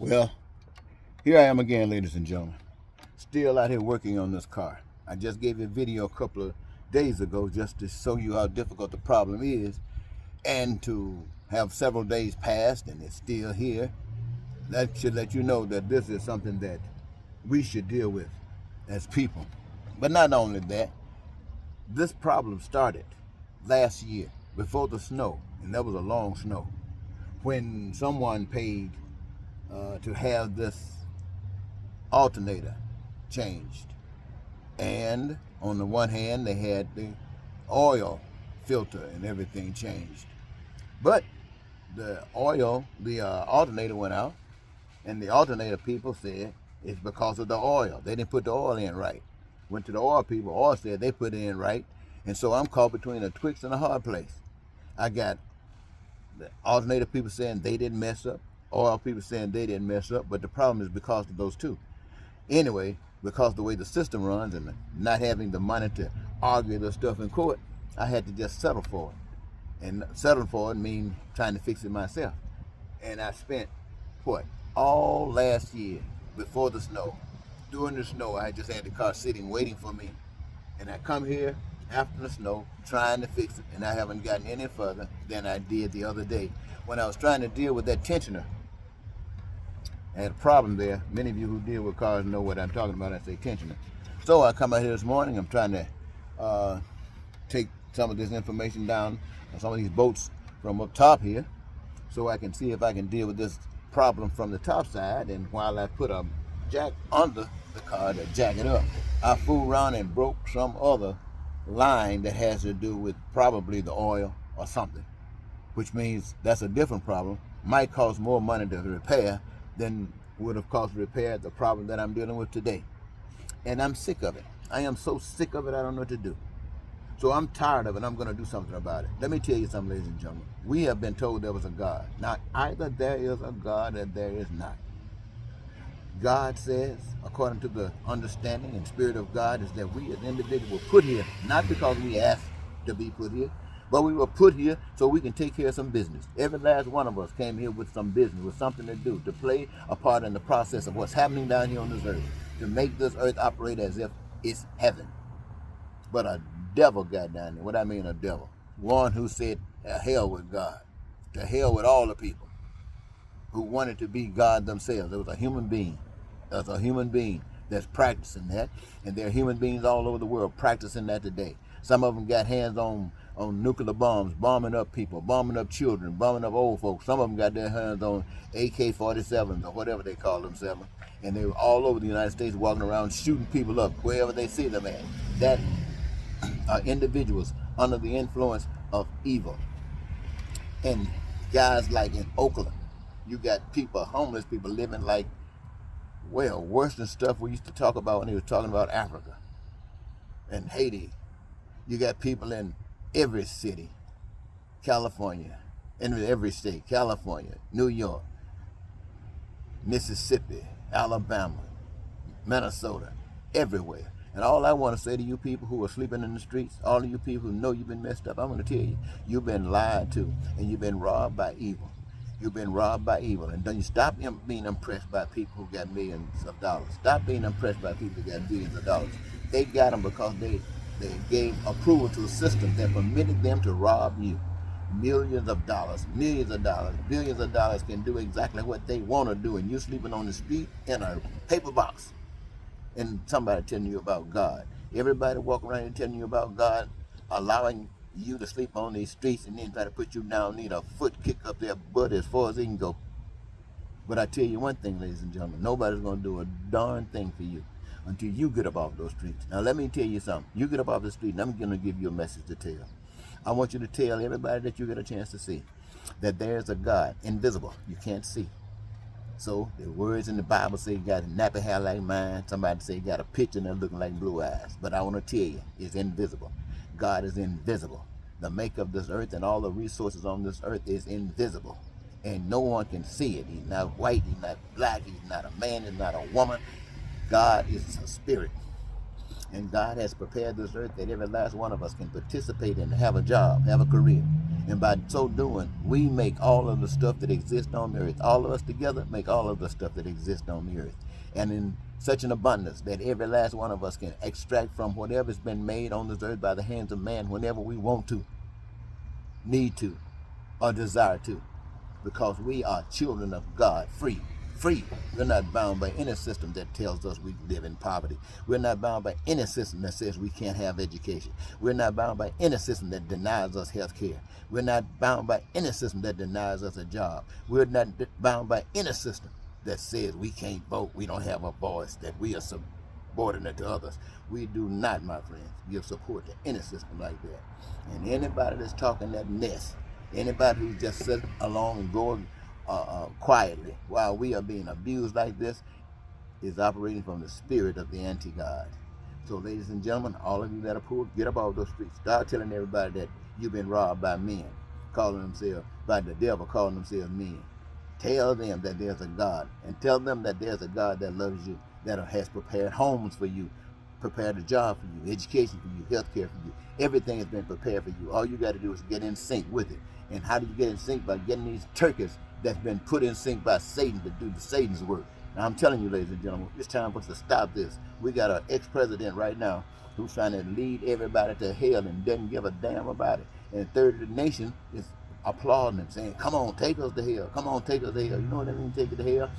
Well, here I am again, ladies and gentlemen. Still out here working on this car. I just gave you a video a couple of days ago just to show you how difficult the problem is, and to have several days passed and it's still here. That should let you know that this is something that we should deal with as people. But not only that, this problem started last year before the snow, and that was a long snow, when someone paid to have this alternator changed. And on the one hand, they had the oil filter and everything changed. But the alternator went out, and the alternator people said it's because of the oil. They didn't put the oil in right. Went to the oil people, oil said they put it in right. And so I'm caught between a Twix and a hard place. I got the alternator people saying they didn't mess up, oil people saying they didn't mess up, but the problem is because of those two. Anyway, because of the way the system runs and not having the money to argue the stuff in court, I had to just settle for it. And settling for it means trying to fix it myself. And I spent, all last year before the snow. During the snow, I just had the car sitting waiting for me. And I come here after the snow trying to fix it, and I haven't gotten any further than I did the other day when I was trying to deal with that tensioner. I had a problem there. Many of you who deal with cars know what I'm talking about. I say tensioner. So I come out here this morning. I'm trying to take some of this information down on some of these bolts from up top here, so I can see if I can deal with this problem from the top side. And while I put a jack under the car to jack it up, I fooled around and broke some other line that has to do with probably the oil or something, which means that's a different problem. Might cost more money to repair than would have cost to repair the problem that I'm dealing with today. And I'm sick of it. I am so sick of it, I don't know what to do. So I'm tired of it. I'm going to do something about it. Let me tell you something, ladies and gentlemen. We have been told there was a God. Now, either there is a God or there is not. God says, according to the understanding and spirit of God, is that we as individuals were put here, not because we asked to be put here, but we were put here so we can take care of some business. Every last one of us came here with some business, with something to do, to play a part in the process of what's happening down here on this earth, to make this earth operate as if it's heaven. But a devil got down there. What I mean, a devil? One who said, to hell with God, to hell with all the people who wanted to be God themselves. There was a human being. There's a human being that's practicing that, and there are human beings all over the world practicing that today. Some of them got hands on nuclear bombs, bombing up people, bombing up children, bombing up old folks. Some of them got their hands on AK-47s or whatever they call themselves, and they were all over the United States walking around shooting people up wherever they see them at. That are individuals under the influence of evil. And guys like in Oakland, you got people, homeless people living like, well, worse than stuff we used to talk about when he was talking about Africa and Haiti. You got people in every city, California, in every state, California, New York, Mississippi, Alabama, Minnesota, everywhere. And all I want to say to you people who are sleeping in the streets, all of you people who know you've been messed up, I'm going to tell you, you've been lied to, and you've been robbed by evil. You've been robbed by evil. And don't you stop being impressed by people who got millions of dollars. Stop being impressed by people who got billions of dollars. They got them because they gave approval to a system that permitted them to rob you. Millions of dollars, billions of dollars can do exactly what they want to do, and you're sleeping on the street in a paper box. And somebody telling you about God. Everybody walking around and telling you about God, allowing you to sleep on these streets, and then try to put you down, need a foot kick up their butt as far as they can go. But I tell you one thing, ladies and gentlemen, nobody's going to do a darn thing for you until you get up off those streets. Now let me tell you something. You get up off the street, and I'm going to give you a message to tell. I want you to tell everybody that you get a chance to see that there's a God, invisible, you can't see. So the words in the Bible say you got nappy hair like mine. Somebody say you got a picture and they're looking like blue eyes. But I want to tell you, it's invisible. God is invisible. The make of this earth and all the resources on this earth is invisible. And no one can see it. He's not white, he's not black, he's not a man, he's not a woman. God is a spirit. And God has prepared this earth that every last one of us can participate in, have a job, have a career. And by so doing, we make all of the stuff that exists on the earth. All of us together make all of the stuff that exists on the earth. And in such an abundance that every last one of us can extract from whatever's been made on this earth by the hands of man whenever we want to, need to, or desire to. Because we are children of God, free. Free. We're not bound by any system that tells us we live in poverty. We're not bound by any system that says we can't have education. We're not bound by any system that denies us health care. We're not bound by any system that denies us a job. We're not bound by any system that says we can't vote, we don't have a voice, that we are subordinate to others. We do not, my friends, give support to any system like that. And anybody that's talking that mess, anybody who just sit along and going quietly while we are being abused like this is operating from the spirit of the anti-God. So ladies and gentlemen, all of you that are poor, get up off those streets. Start telling everybody that you've been robbed by men, calling themselves, by the devil calling themselves men. Tell them that there's a God, and tell them that there's a God that loves you, that has prepared homes for you, prepared a job for you, education for you, health care for you. Everything has been prepared for you. All you got to do is get in sync with it. And how do you get in sync? By getting these turkeys that's been put in sync by Satan to do Satan's work. Now I'm telling you, ladies and gentlemen, it's time for us to stop this. We got an ex-president right now who's trying to lead everybody to hell and doesn't give a damn about it. And a third of the nation is applauding him, saying, come on, take us to hell. Come on, take us to hell. You know what I mean? Take it to hell.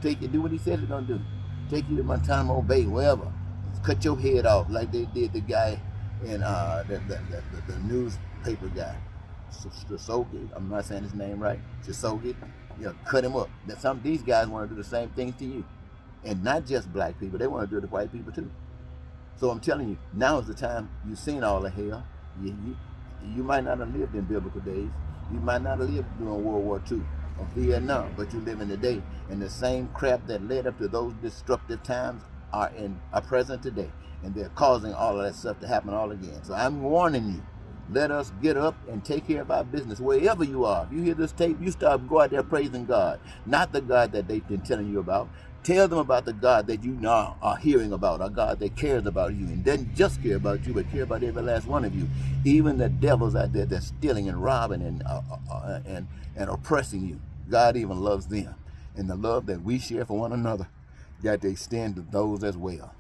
Take you, do what he said he's going to do. Take you to Guantanamo Bay, wherever. Cut your head off like they did the guy in the newspaper guy. Shosogi, I'm not saying his name right. Shosogi, cut him up. These guys want to do the same things to you. And not just black people, they want to do it to white people too. So I'm telling you, now is the time. You've seen all the hell. You might not have lived in biblical days. You might not have lived during World War II or Vietnam, but you live in the day. And the same crap that led up to those destructive times are present today. And they're causing all of that stuff to happen all again. So I'm warning you. Let us get up and take care of our business wherever you are. If you hear this tape, you start go out there praising God. Not the God that they've been telling you about. Tell them about the God that you now are hearing about, a God that cares about you and doesn't just care about you, but care about every last one of you. Even the devils out there that's stealing and robbing and oppressing you. God even loves them. And the love that we share for one another, got to extend to those as well.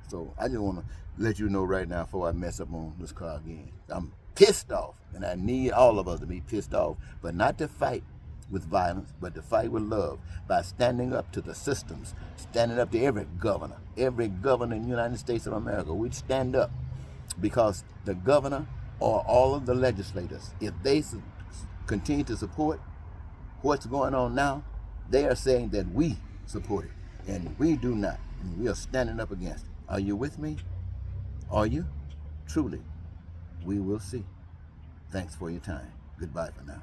So I just want to let you know right now before I mess up on this car again. I'm pissed off, and I need all of us to be pissed off, but not to fight with violence, but to fight with love by standing up to the systems, standing up to every governor in the United States of America. We'd stand up because the governor or all of the legislators, if they continue to support what's going on now, they are saying that we support it, and we do not. And we are standing up against it. Are you with me? Are you? Truly, we will see. Thanks for your time. Goodbye for now.